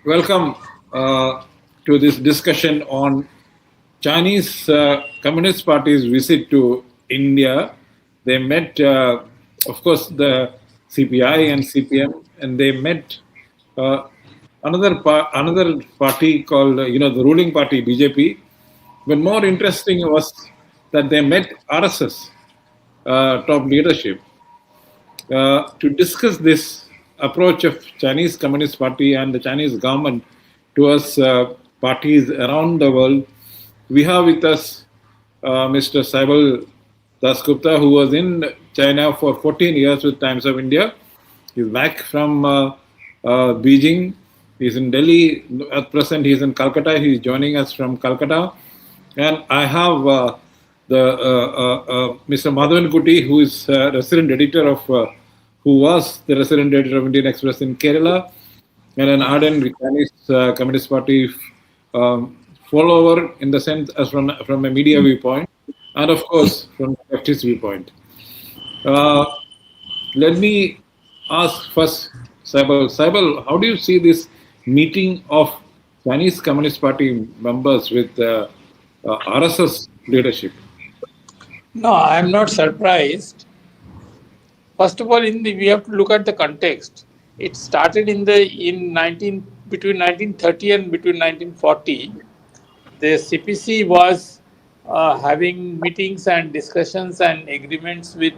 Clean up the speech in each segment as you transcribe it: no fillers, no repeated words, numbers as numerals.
Welcome to this discussion on Chinese Communist Party's visit to India. They met, of course, the CPI and CPM, and they met uh, another party called, the ruling party BJP. But more interesting was that they met RSS top leadership to discuss this approach of Chinese Communist Party and the Chinese government towards parties around the world. We have with us Mr. Saibal DasGupta, who was in China for 14 years with Times of India. He's back from Beijing. He's in Delhi at present. He's in Calcutta. He's joining us from Calcutta. And I have Mr. Madhavan Kuti, who is resident editor of, who was the resident editor of Indian Express in Kerala, and an ardent Chinese Communist Party follower in the sense as from a media viewpoint, and of course from the leftist viewpoint. Let me ask first Saibal. Saibal, how do you see this meeting of Chinese Communist Party members with RSS leadership? No, I am not surprised. First of all, we have to look at the context. It started between 1930 and between 1940. The CPC was having meetings and discussions and agreements with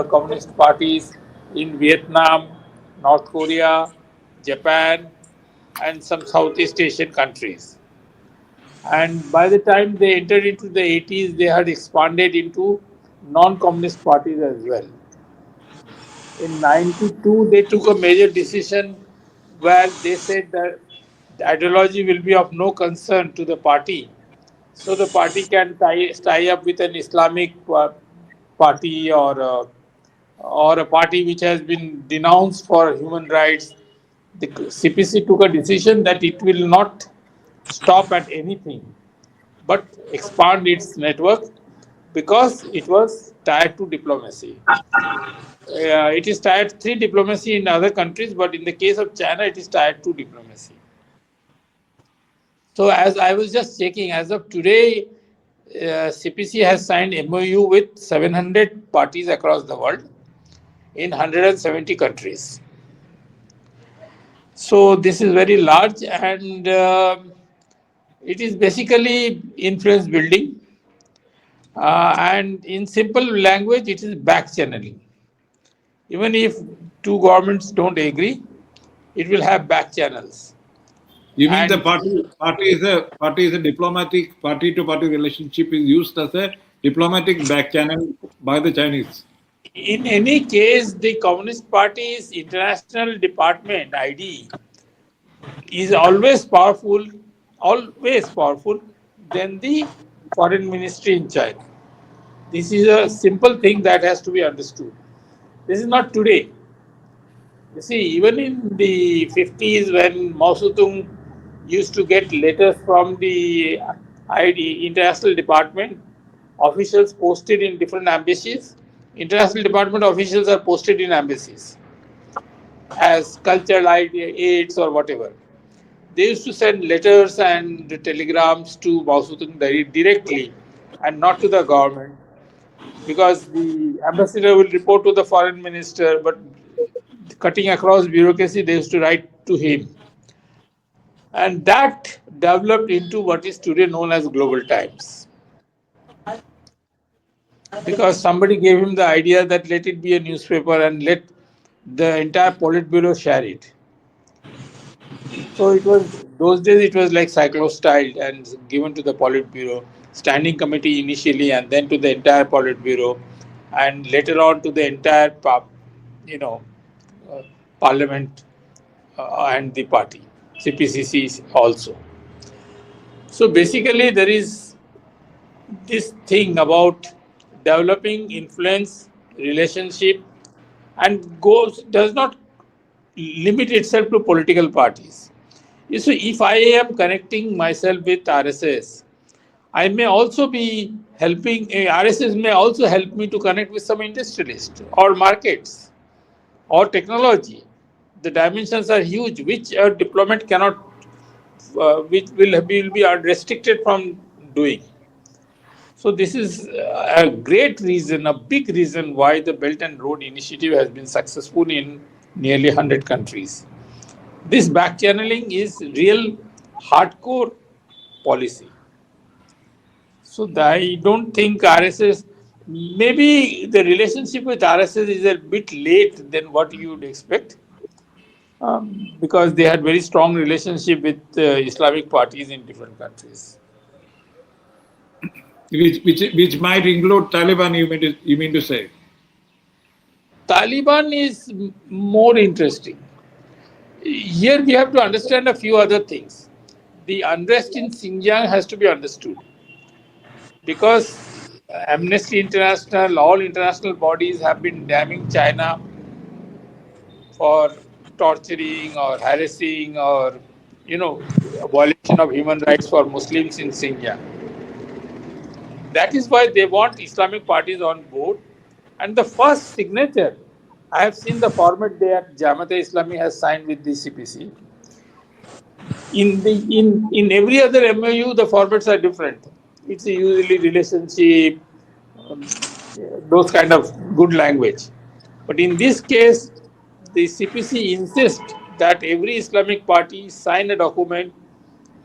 communist parties in Vietnam, North Korea, Japan, and some Southeast Asian countries. And by the time they entered into the 80s, they had expanded into non-communist parties as well. In 92, they took a major decision where they said that the ideology will be of no concern to the party. So the party can tie up with an Islamic party or a party which has been denounced for human rights. The CPC took a decision that it will not stop at anything but expand its network because it was tied to diplomacy. It is tied to diplomacy in other countries, but in the case of China, it is tied to diplomacy. So as I was just checking, as of today, CPC has signed MOU with 700 parties across the world in 170 countries. So this is very large, and it is basically influence building. And in simple language, it is back channeling. Even if two governments don't agree, it will have back channels. You mean the party is a diplomatic party-to-party relationship is used as a diplomatic back channel by the Chinese? In any case, the Communist Party's international department, ID, is always powerful than the foreign ministry in China. This is a simple thing that has to be understood. This is not today. You see, even in the 50s when Mao Zedong used to get letters from the ID, international department, officials posted in different embassies. International department officials are posted in embassies as cultural aides or whatever. They used to send letters and telegrams to Mao Zedong directly and not to the government, because the ambassador will report to the foreign minister, but cutting across bureaucracy, they used to write to him. And that developed into what is today known as Global Times. Because somebody gave him the idea that let it be a newspaper and let the entire Politburo share it. So those days it was like cyclostyled and given to the Politburo, standing committee initially, and then to the entire Politburo, and later on to the entire parliament and the party, CPCC also. So basically there is this thing about developing influence, relationship, and does not limit itself to political parties. You see, if I am connecting myself with RSS, I may also be helping, RSS may also help me to connect with some industrialists or markets or technology. The dimensions are huge, which a diplomat cannot which will be restricted from doing. So this is a great reason, a big reason why the Belt and Road Initiative has been successful in nearly 100 countries. This back channeling is real hardcore policy. So I don't think RSS, maybe the relationship with RSS is a bit late than what you would expect, because they had very strong relationship with Islamic parties in different countries. Which might include Taliban, you mean to say? Taliban is more interesting. Here we have to understand a few other things. The unrest in Xinjiang has to be understood, because Amnesty International, all international bodies have been damning China for torturing or harassing or, violation of human rights for Muslims in Xinjiang. That is why they want Islamic parties on board. And the first signature, I have seen the format that Jamaat-e-Islami has signed with the CPC. In every other MOU, the formats are different. It's usually relationship, those kind of good language. But in this case, the CPC insists that every Islamic party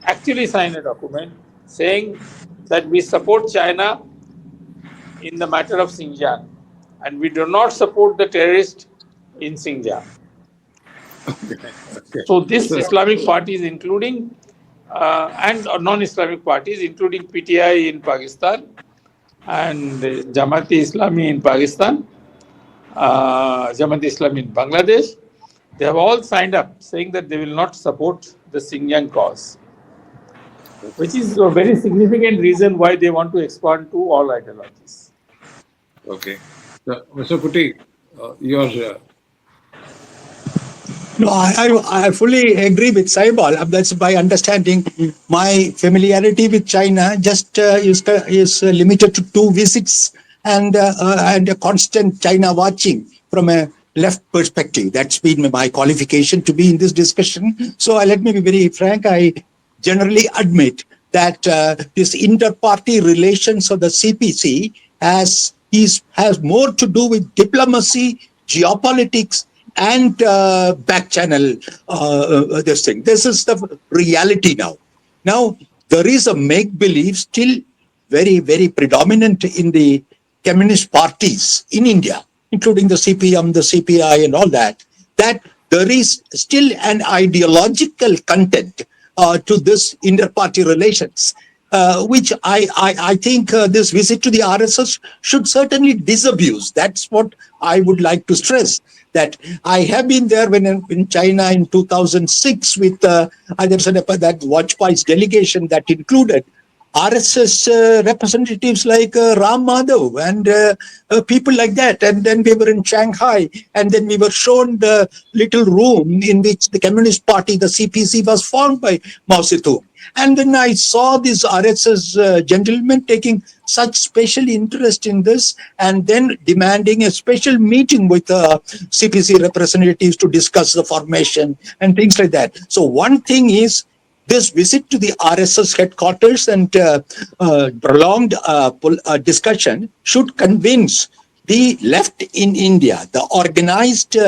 actually sign a document saying that we support China in the matter of Xinjiang, and we do not support the terrorists in Xinjiang. Okay. So this Islamic parties, including and non-Islamic parties, including PTI in Pakistan and Jamaat-e-Islami in Pakistan, Jamaat-e-Islami in Bangladesh, they have all signed up saying that they will not support the Xinjiang cause, which is a very significant reason why they want to expand to all ideologies. Okay. So, Mr. Putti, yours. No, I fully agree with Saibal. That's my understanding. My familiarity with China just is limited to 2 visits and a constant China watching from a left perspective. That's been my qualification to be in this discussion. So let me be very frank. I generally admit that this inter-party relations of the CPC has more to do with diplomacy, geopolitics, and back channel this thing. This is the reality now. Now, there is a make-believe still very, very predominant in the communist parties in India, including the CPM, the CPI, and all that there is still an ideological content to this inter-party relations, which I think this visit to the RSS should certainly disabuse. That's what I would like to stress. That I have been there when in China in 2006 with that Vajpayee's delegation that included RSS representatives like Ram Madhav and people like that. And then we were in Shanghai, and then we were shown the little room in which the Communist Party, the CPC, was formed by Mao Zedong. And then I saw these RSS gentlemen taking such special interest in this, and then demanding a special meeting with CPC representatives to discuss the formation and things like that. So one thing is, this visit to the RSS headquarters and prolonged discussion should convince the left in India, the organized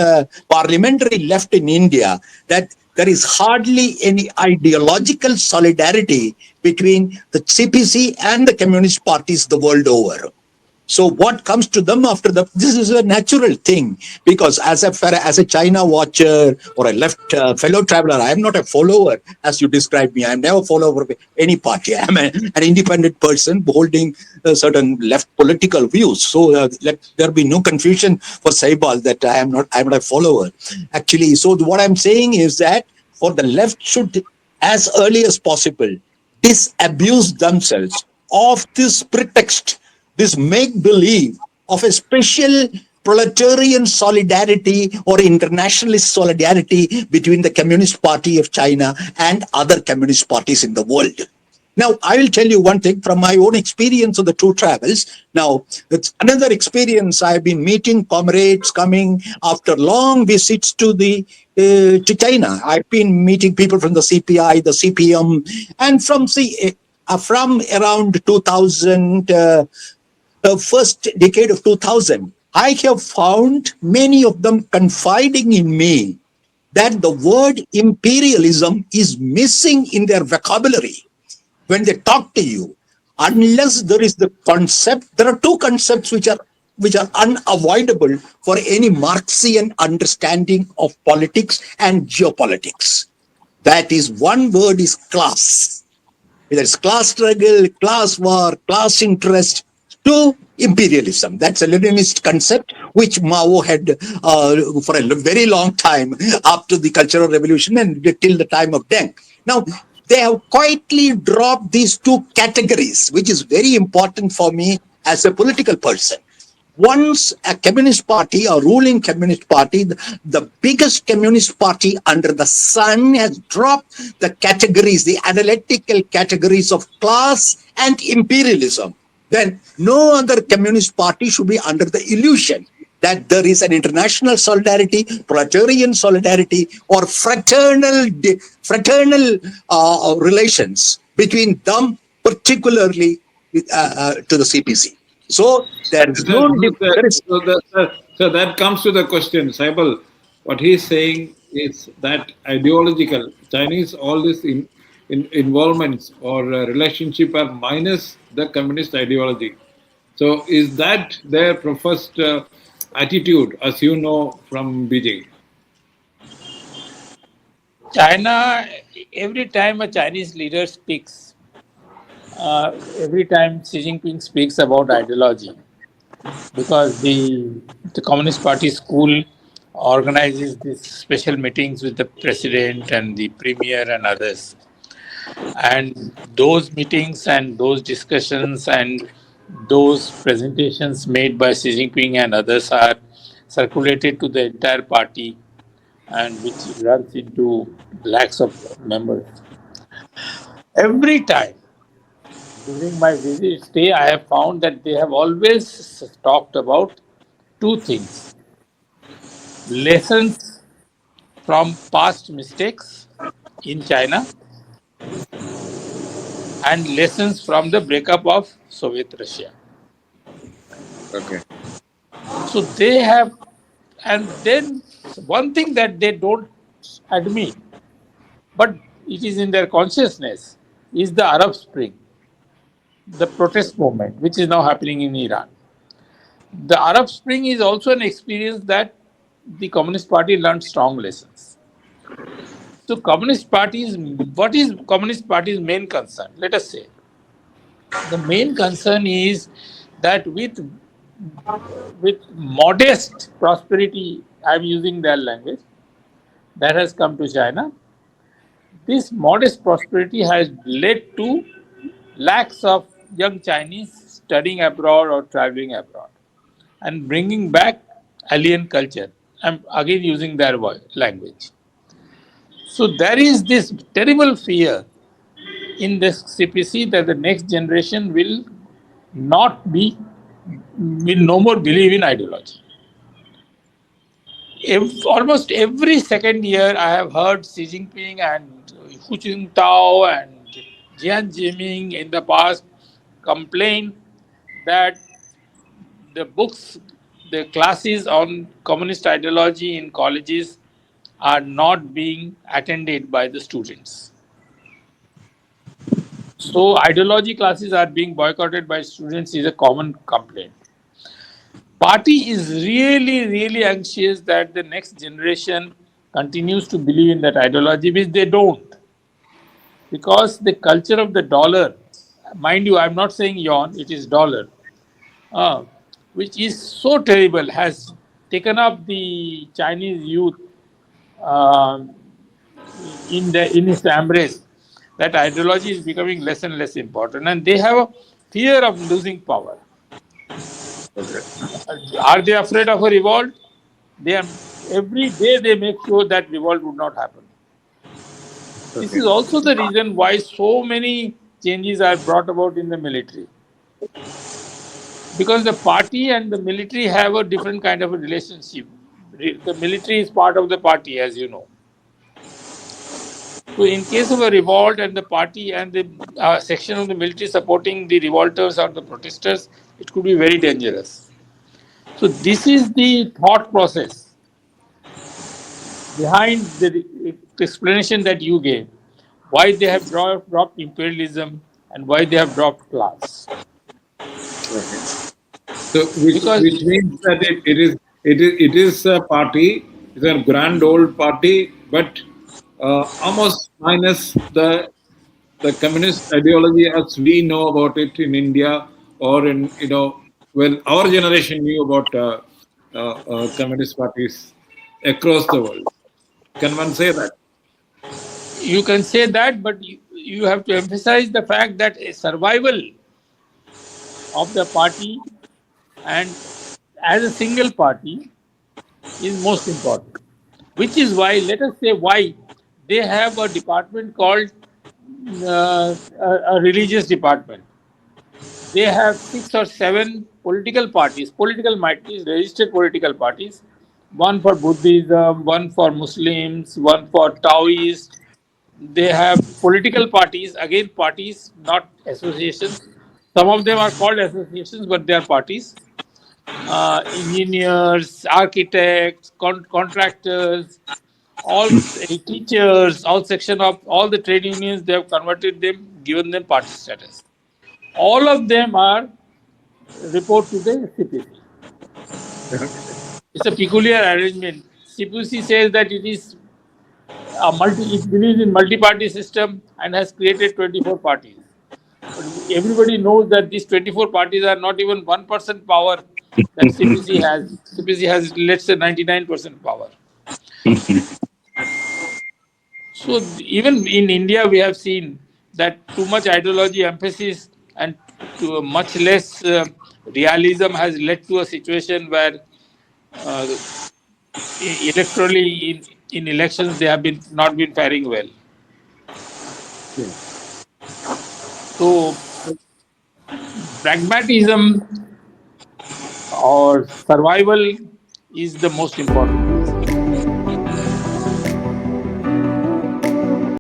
parliamentary left in India, that there is hardly any ideological solidarity between the CPC and the communist parties the world over. So what comes to them after this is a natural thing, because as a China watcher or a left fellow traveler, I am not a follower as you described me. I am never a follower of any party. I am an independent person holding certain left political views. So let there be no confusion for Saibal that I am not a follower. Actually, so what I'm saying is that for the left should, as early as possible, disabuse themselves of this pretext, this make-believe of a special proletarian solidarity or internationalist solidarity between the Communist Party of China and other communist parties in the world. Now, I will tell you one thing from my own experience of the two travels. Now, it's another experience. I've been meeting comrades coming after long visits to China. I've been meeting people from the CPI, the CPM, and from around 2000, first decade of 2000. I have found many of them confiding in me that the word imperialism is missing in their vocabulary when they talk to you, unless there is the concept. There are two concepts which are unavoidable for any Marxian understanding of politics and geopolitics. That is, one word is class. Whether it's class struggle, class war, class interest, to imperialism. That's a Leninist concept which Mao had for a very long time after the Cultural Revolution and till the time of Deng. Now, they have quietly dropped these two categories, which is very important for me as a political person. Once a communist party, a ruling communist party, the biggest communist party under the sun, has dropped the categories, the analytical categories of class and imperialism, then no other communist party should be under the illusion that there is an international solidarity, proletarian solidarity, or fraternal relations between them, particularly to the CPC. So there is no difference. So that comes to the question, Saibal. What he's saying is that ideological Chinese, all this involvements or relationship are minus the communist ideology. So is that their professed attitude, as you know from Beijing? China, every time a Chinese leader speaks, every time Xi Jinping speaks about ideology, because the Communist Party school organizes these special meetings with the president and the premier and others. And those meetings and those discussions and those presentations made by Xi Jinping and others are circulated to the entire party, and which runs into lakhs of members. Every time during my visit stay, I have found that they have always talked about two things: lessons from past mistakes in China and lessons from the breakup of Soviet Russia. Okay. So they have, and then one thing that they don't admit, but it is in their consciousness, is the Arab Spring, the protest movement, which is now happening in Iran. The Arab Spring is also an experience that the Communist Party learned strong lessons. So what is Communist Party's main concern? Let us say, the main concern is that with modest prosperity, I'm using their language, that has come to China, this modest prosperity has led to lakhs of young Chinese studying abroad or traveling abroad and bringing back alien culture. I'm again using their language. So there is this terrible fear in this CPC that the next generation will no more believe in ideology. Almost every second year, I have heard Xi Jinping and Hu Jintao and Jian Zemin in the past complain that the classes on communist ideology in colleges are not being attended by the students. So ideology classes are being boycotted by students is a common complaint. Party is really, really anxious that the next generation continues to believe in that ideology, which they don't. Because the culture of the dollar, mind you, I'm not saying yuan, it is dollar, which is so terrible, has taken up the Chinese youth in its embrace, that ideology is becoming less and less important, and they have a fear of losing power. Okay. Are they afraid of a revolt? Every day they make sure that revolt would not happen. Okay. This is also the reason why so many changes are brought about in the military. Because the party and the military have a different kind of a relationship. The military is part of the party, as you know. So, in case of a revolt and the party and the section of the military supporting the revolters or the protesters, it could be very dangerous. So, this is the thought process behind the explanation that you gave, why they have dropped imperialism and why they have dropped class. Okay. So, which Because means that it is a party, it's a grand old party, but almost minus the communist ideology as we know about it in India, or in well, our generation knew about communist parties across the world. Can one say that? you can say that, but you have to emphasize the fact that a survival of the party and as a single party is most important. Which is why, let us say why they have a department called a religious department. They have 6 or 7 political parties, political parties, registered political parties, one for Buddhism, one for Muslims, one for Taoists. They have political parties, again, parties, not associations. Some of them are called associations, but they are parties. Engineers, architects, contractors, teachers, all section of all the trade unions, they have converted them, given them party status. All of them are report to the CPC. It's a peculiar arrangement. CPC says that it believes in multi-party system and has created 24 parties. But everybody knows that these 24 parties are not even 1% power that CPC has. CPC has, let's say, 99% power. So even in India, we have seen that too much ideology, emphasis, and to a much less realism has led to a situation where uh, electorally in elections they have been not been faring well. Yeah. So pragmatism or survival is the most important.